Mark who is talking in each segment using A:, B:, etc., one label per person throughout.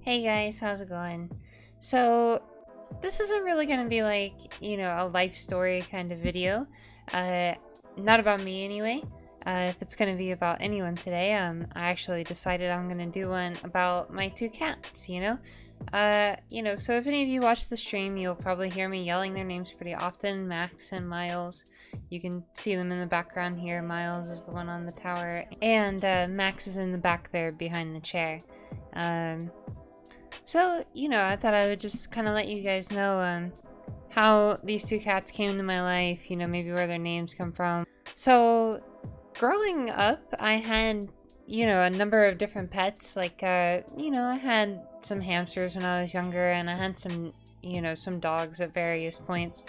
A: Hey guys, how's it going? So, this isn't really gonna be like, a life story kind of video. Uh, Not about me anyway. If it's gonna be about anyone today, I actually decided I'm gonna do one about my two cats. So if any of you watch the stream, you'll probably hear me yelling their names pretty often, Max and Miles. You can see them in the background here. Miles is the one on the tower, and Max is in the back there behind the chair. Um, I thought I would just kind of let you guys know how these two cats came into my life, maybe where their names come from. So, growing up, I had, a number of different pets. I had some hamsters when I was younger, and I had some dogs at various points.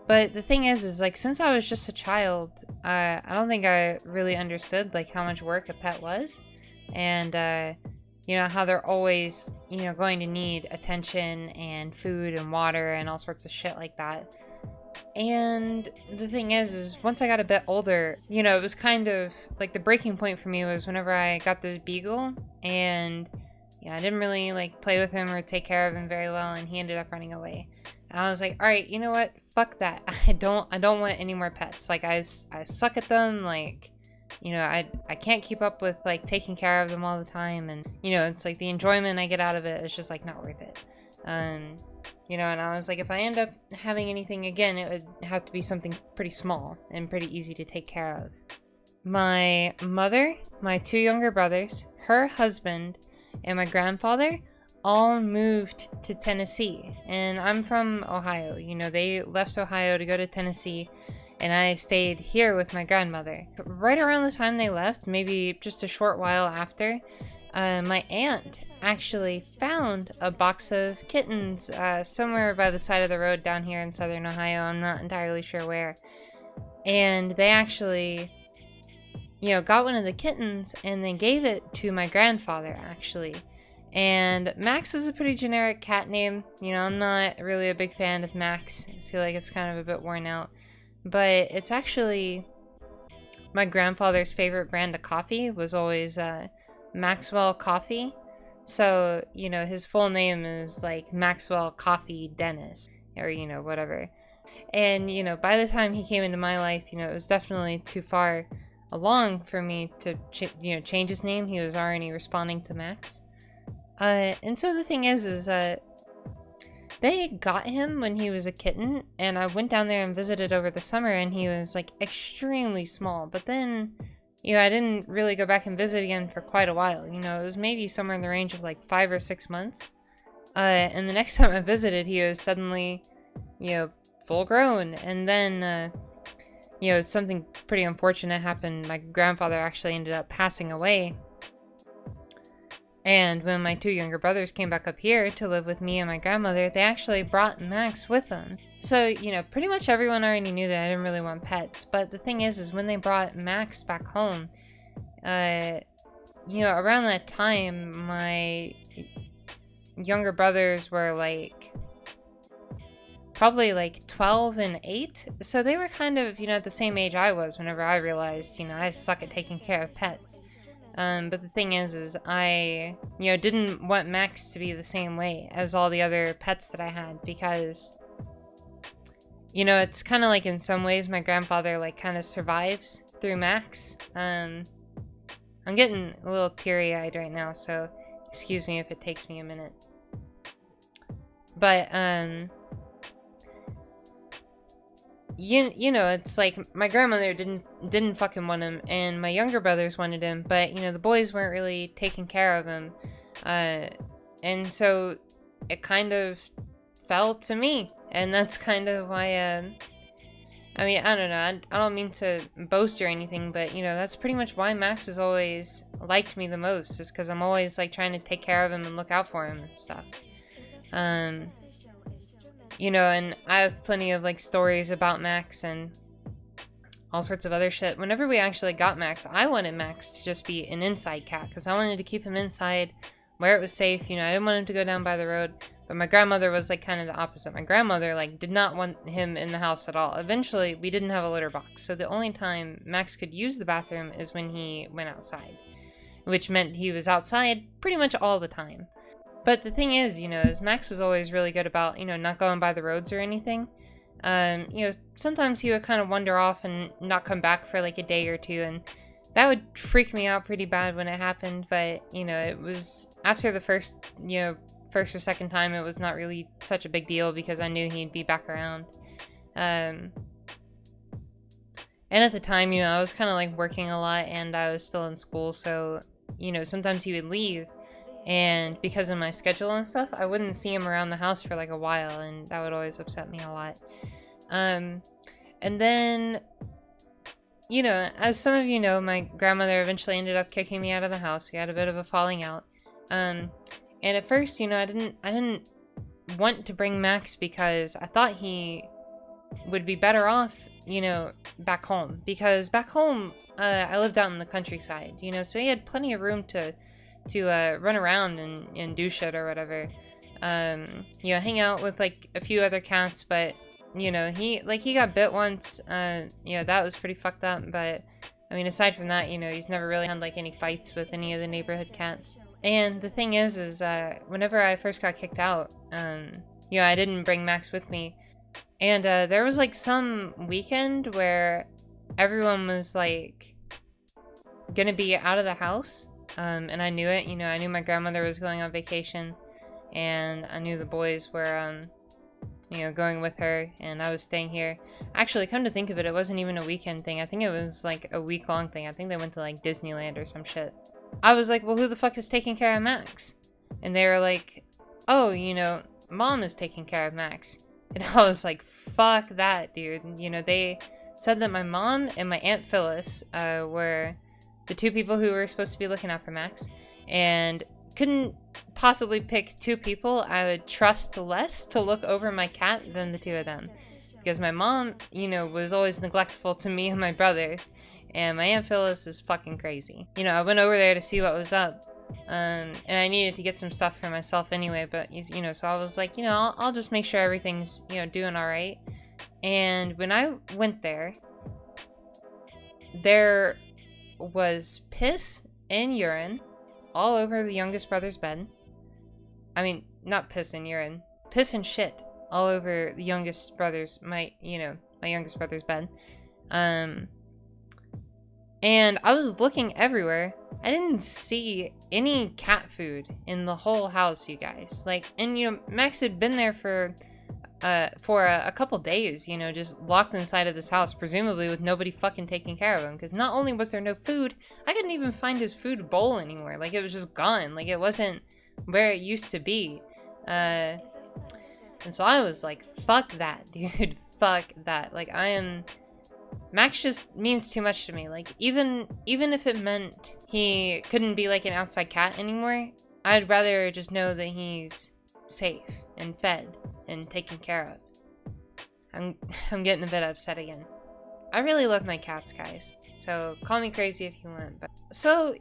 A: But the thing is like, since I was just a child, I don't think I really understood, like, how much work a pet was. And, how they're always, going to need attention and food and water and all sorts of shit like that. And the thing is once I got a bit older, it was kind of like the breaking point for me was whenever I got this beagle, and I didn't really like play with him or take care of him very well, and he ended up running away. And I was like, all right, you know what? Fuck that. I don't want any more pets. Like I suck at them. Like, I can't keep up with like taking care of them all the time, and it's like the enjoyment I get out of it is just like not worth it. And I was like, if I end up having anything again, it would have to be something pretty small and pretty easy to take care of. My mother, my two younger brothers, her husband, and my grandfather all moved to Tennessee. And I'm from Ohio. They left Ohio to go to Tennessee, and I stayed here with my grandmother. Right around the time they left, maybe just a short while after, my aunt actually found a box of kittens somewhere by the side of the road down here in southern Ohio. I'm not entirely sure where. And they actually, got one of the kittens and they gave it to my grandfather, actually. And Max is a pretty generic cat name. I'm not really a big fan of Max. I feel like it's kind of a bit worn out. But it's actually my grandfather's favorite brand of coffee was always Maxwell Coffee. So, his full name is like Maxwell Coffee Dennis, or, whatever. And, by the time he came into my life, it was definitely too far along for me to, change his name. He was already responding to Max. And so the thing is they got him when he was a kitten, and I went down there and visited over the summer, and he was like extremely small. But then, I didn't really go back and visit again for quite a while. It was maybe somewhere in the range of like 5 or 6 months. And the next time I visited, he was suddenly, full grown. And then, something pretty unfortunate happened. My grandfather actually ended up passing away. And when my two younger brothers came back up here to live with me and my grandmother, they actually brought Max with them. So, pretty much everyone already knew that I didn't really want pets. But the thing is when they brought Max back home, around that time, my younger brothers were like, probably like 12 and 8. So they were kind of, at the same age I was whenever I realized, I suck at taking care of pets. But the thing is I, didn't want Max to be the same way as all the other pets that I had, because, it's kind of like in some ways my grandfather, like, kind of survives through Max. I'm getting a little teary-eyed right now, so excuse me if it takes me a minute. But, it's like my grandmother didn't fucking want him, and my younger brothers wanted him, but the boys weren't really taking care of him, and so it kind of fell to me, and that's kind of why. I mean, I don't know. I don't mean to boast or anything, but that's pretty much why Max has always liked me the most, is because I'm always like trying to take care of him and look out for him and stuff. And I have plenty of like stories about Max and all sorts of other shit. Whenever we actually got Max, I wanted Max to just be an inside cat, because I wanted to keep him inside where it was safe. I didn't want him to go down by the road. But my grandmother was like kind of the opposite. My grandmother like did not want him in the house at all. Eventually, we didn't have a litter box, so the only time Max could use the bathroom is when he went outside, which meant he was outside pretty much all the time. But the thing is, is Max was always really good about, not going by the roads or anything. Sometimes he would kind of wander off and not come back for like a day or two, and that would freak me out pretty bad when it happened. But, it was after the first or second time, it was not really such a big deal because I knew he'd be back around. And at the time, I was kind of like working a lot and I was still in school. So, sometimes he would leave, and because of my schedule and stuff, I wouldn't see him around the house for like a while, and that would always upset me a lot. And then, as some of you know, my grandmother eventually ended up kicking me out of the house. We had a bit of a falling out. And at first, I didn't want to bring Max because I thought he would be better off, back home. Because back home, I lived out in the countryside, so he had plenty of room to run around and do shit or whatever. Hang out with like a few other cats, but he got bit once. That was pretty fucked up, but I mean, aside from that, he's never really had like any fights with any of the neighborhood cats. And the thing is whenever I first got kicked out, I didn't bring Max with me. And there was like some weekend where everyone was like gonna be out of the house. And I knew it, I knew my grandmother was going on vacation, and I knew the boys were, going with her, and I was staying here. Actually, come to think of it, it wasn't even a weekend thing. I think it was like a week-long thing. I think they went to like Disneyland or some shit. I was like, well, who the fuck is taking care of Max? And they were like, oh, Mom is taking care of Max. And I was like, fuck that, dude. They said that my mom and my Aunt Phyllis were the two people who were supposed to be looking out for Max, and couldn't possibly pick two people I would trust less to look over my cat than the two of them. Because my mom, was always neglectful to me and my brothers, and my Aunt Phyllis is fucking crazy. I went over there to see what was up, and I needed to get some stuff for myself anyway, but, so I was like, I'll just make sure everything's, doing alright. And when I went there was piss and urine all over the youngest brother's bed. I mean, not piss and urine. Piss and shit all over the youngest brother's, my youngest brother's bed. And I was looking everywhere. I didn't see any cat food in the whole house, you guys. Like, and Max had been there for a couple days, just locked inside of this house, presumably with nobody fucking taking care of him. Because not only was there no food, I couldn't even find his food bowl anywhere. Like, it was just gone. Like, it wasn't where it used to be. And so I was like, fuck that, dude. Fuck that. Like, Max just means too much to me. Like, even if it meant he couldn't be like an outside cat anymore, I'd rather just know that he's safe and fed and taken care of. I'm getting a bit upset again. I really love my cats, guys. So call me crazy if you want. But so,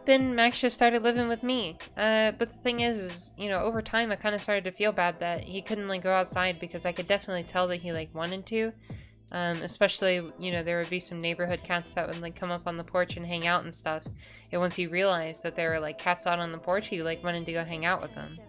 A: then Max just started living with me. But the thing is, over time I kind of started to feel bad that he couldn't like go outside, because I could definitely tell that he like wanted to. Especially, there would be some neighborhood cats that would like come up on the porch and hang out and stuff. And once he realized that there were like cats out on the porch, he like wanted to go hang out with them.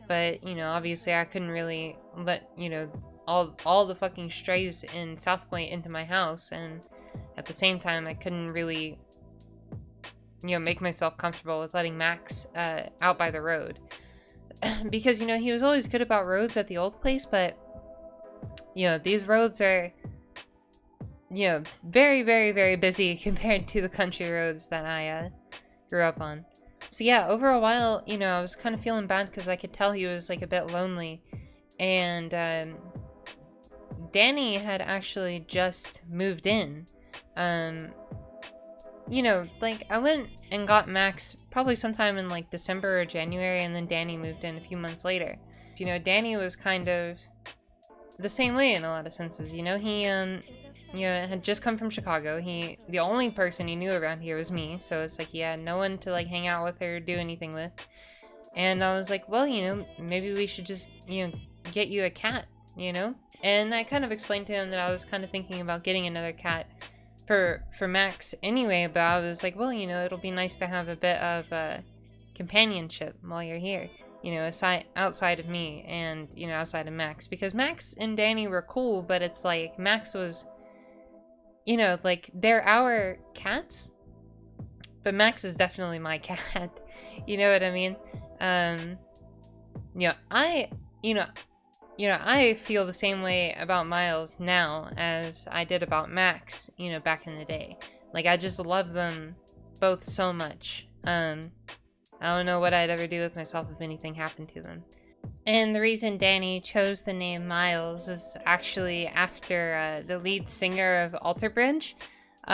A: But, obviously I couldn't really let, all the fucking strays in South Point into my house. And at the same time, I couldn't really, make myself comfortable with letting Max out by the road. Because, he was always good about roads at the old place, but, these roads are, very, very, very busy compared to the country roads that I grew up on. So yeah, over a while, I was kind of feeling bad because I could tell he was like a bit lonely. And Danny had actually just moved in. Like I went and got Max probably sometime in like December or January, and then Danny moved in a few months later. Danny was kind of the same way in a lot of senses. He had just come from Chicago. The only person he knew around here was me, so it's like he had no one to like hang out with or do anything with. And I was like, well, maybe we should just, get you a cat, And I kind of explained to him that I was kind of thinking about getting another cat for Max anyway, but I was like, well, it'll be nice to have a bit of companionship while you're here. you know, outside of me and, you know, outside of Max. Because Max and Danny were cool, but it's like Max was, you know, like, they're our cats, but Max is definitely my cat. You know what I mean? You know, I feel the same way about Myles now as I did about Max, you know, back in the day. Like, I just love them both so much. I don't know what I'd ever do with myself if anything happened to them. And the reason Danny chose the name Myles is actually after the lead singer of Alter Bridge, who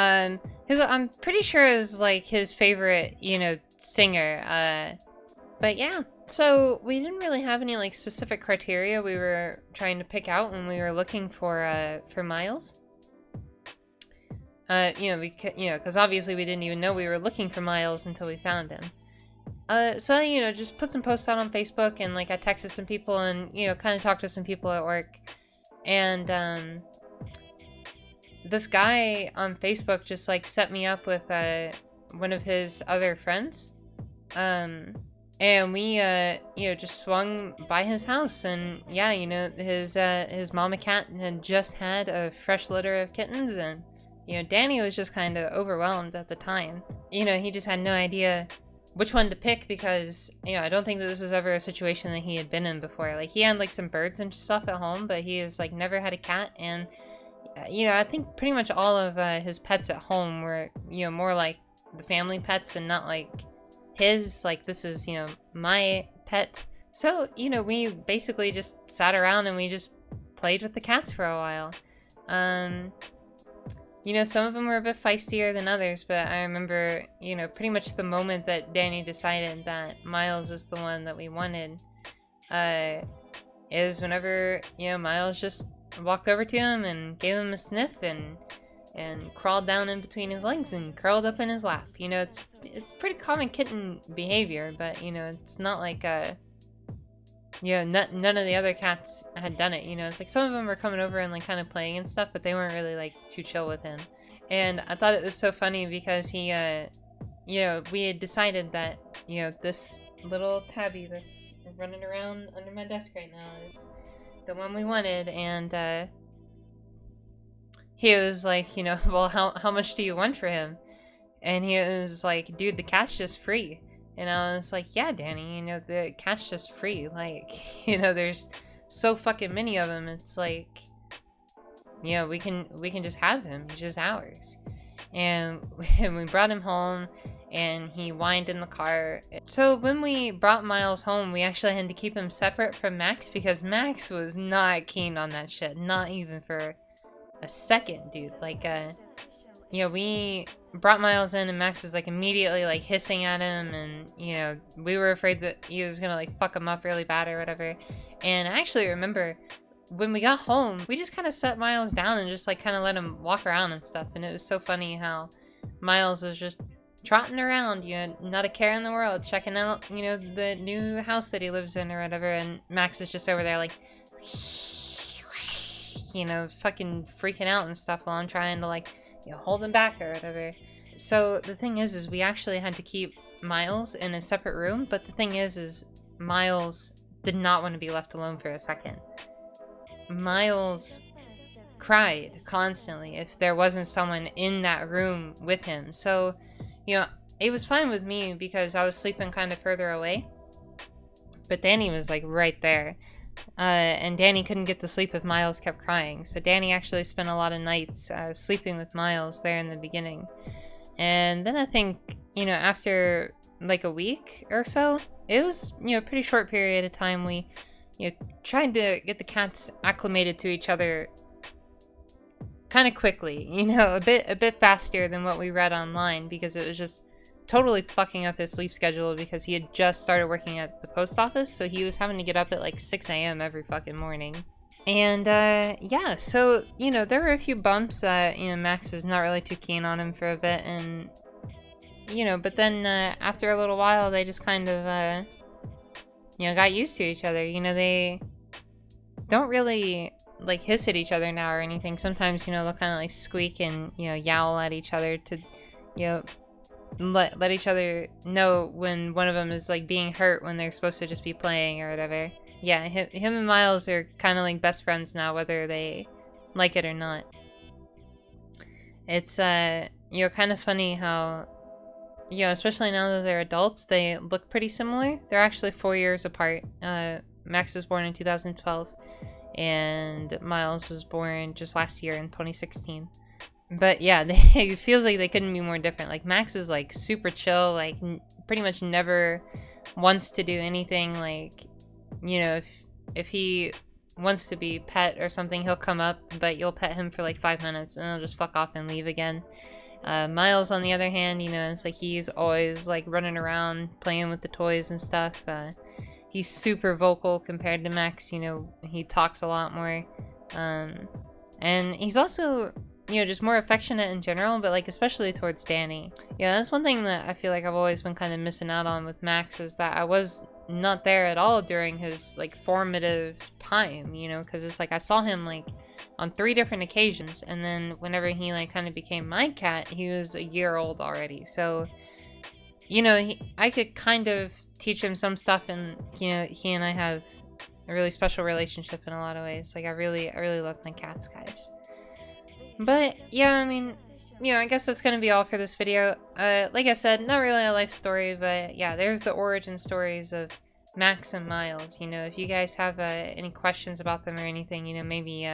A: I'm pretty sure is like his favorite, you know, singer. But yeah, so we didn't really have any like specific criteria we were trying to pick out when we were looking for Myles. You know, because obviously we didn't even know we were looking for Myles until we found him. So, you know, just put some posts out on Facebook, and like I texted some people and, you know, kind of talked to some people at work. And this guy on Facebook just like set me up with one of his other friends. And we you know, just swung by his house, and yeah, you know, his mama cat had just had a fresh litter of kittens, and you know, Danny was just kind of overwhelmed at the time. You know, he just had no idea which one to pick, because, you know, I don't think that this was ever a situation that he had been in before. Like, he had like some birds and stuff at home, but he has like never had a cat. And you know, I think pretty much all of his pets at home were, you know, more like the family pets and not like his. Like, this is, you know, my pet. So, you know, we basically just sat around and we just played with the cats for a while. You know, some of them were a bit feistier than others, but I remember, you know, pretty much the moment that Danny decided that Myles is the one that we wanted, is whenever, you know, Myles just walked over to him and gave him a sniff and crawled down in between his legs and curled up in his lap. You know, it's pretty common kitten behavior, but, you know, it's not like, you know, none of the other cats had done it. You know, it's like some of them were coming over and like kind of playing and stuff, but they weren't really like too chill with him. And I thought it was so funny because he, you know, we had decided that, you know, this little tabby that's running around under my desk right now is the one we wanted. And he was like, you know, well, how much do you want for him? And he was like, dude, the cat's just free. And I was like, yeah, Danny, you know, the cat's just free. Like, you know, there's so fucking many of them. It's like, you know, we can just have him. He's just ours. And we brought him home, and he whined in the car. So when we brought Myles home, we actually had to keep him separate from Max, because Max was not keen on that shit. Not even for a second, dude. Like, you know, we brought Myles in, and Max was like immediately like hissing at him, and you know, we were afraid that he was gonna like fuck him up really bad or whatever. And I actually remember when we got home, we just kind of set Myles down and just like kind of let him walk around and stuff. And it was so funny how Myles was just trotting around, you know, not a care in the world, checking out, you know, the new house that he lives in or whatever. And Max is just over there like, you know, fucking freaking out and stuff while I'm trying to like, you know, hold him back or whatever. So the thing is we actually had to keep Myles in a separate room, but the thing is Myles did not want to be left alone for a second. Myles cried constantly if there wasn't someone in that room with him. So, you know, it was fine with me because I was sleeping kind of further away, but Danny was like right there. And Danny couldn't get to sleep if Myles kept crying. So Danny actually spent a lot of nights sleeping with Myles there in the beginning. And then I think, you know, after like a week or so, it was, you know, a pretty short period of time, we, you know, tried to get the cats acclimated to each other kind of quickly, you know, a bit faster than what we read online, because it was just totally fucking up his sleep schedule because he had just started working at the post office, so he was having to get up at like 6 a.m. every fucking morning. And yeah, so, you know, there were a few bumps. You know, Max was not really too keen on him for a bit, and, you know, but then after a little while, they just kind of, you know, got used to each other. You know, they don't really like hiss at each other now or anything. Sometimes, you know, they'll kind of like squeak and, you know, yowl at each other to, you know, let each other know when one of them is like being hurt when they're supposed to just be playing or whatever. Yeah, him and Myles are kind of like best friends now, whether they like it or not. It's you know, kind of funny how, you know, especially now that they're adults, they look pretty similar. They're actually 4 years apart. Max was born in 2012, and Myles was born just last year in 2016. But yeah, it feels like they couldn't be more different. Like, Max is like super chill, like pretty much never wants to do anything. Like, you know, if he wants to be pet or something, he'll come up, but you'll pet him for like 5 minutes and he'll just fuck off and leave again. Myles, on the other hand, you know, it's like he's always like running around playing with the toys and stuff. He's super vocal compared to Max. You know, he talks a lot more, and he's also, you know, just more affectionate in general, but like especially towards Danny. Yeah, that's one thing that I feel like I've always been kind of missing out on with Max, is that I was not there at all during his like formative time, you know, because it's like I saw him like on 3 different occasions, and then whenever he like kind of became my cat, he was a year old already. So, you know, I could kind of teach him some stuff, and you know, he and I have a really special relationship in a lot of ways. Like I really love my cats, guys. But yeah, I mean, you know, I guess that's gonna be all for this video. Like I said, not really a life story, but yeah, there's the origin stories of Max and Myles. You know, if you guys have any questions about them or anything, you know, maybe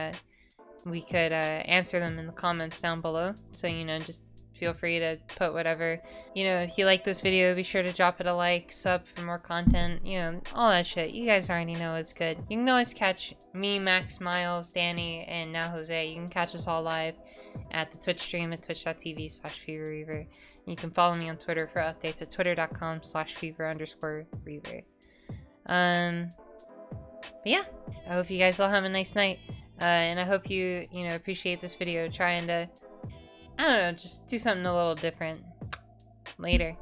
A: we could answer them in the comments down below. So, you know, just feel free to put whatever. You know, if you like this video, be sure to drop it a like, sub for more content, you know, all that shit. You guys already know it's good. You can always catch me, Max, Myles, Danny, and now Jose. You can catch us all live at the Twitch stream at twitch.tv/FeverReaver. You can follow me on Twitter for updates at twitter.com/Fever_Reaver. But yeah, I hope you guys all have a nice night. And I hope you know, appreciate this video, trying to, I don't know, just do something a little different. Later.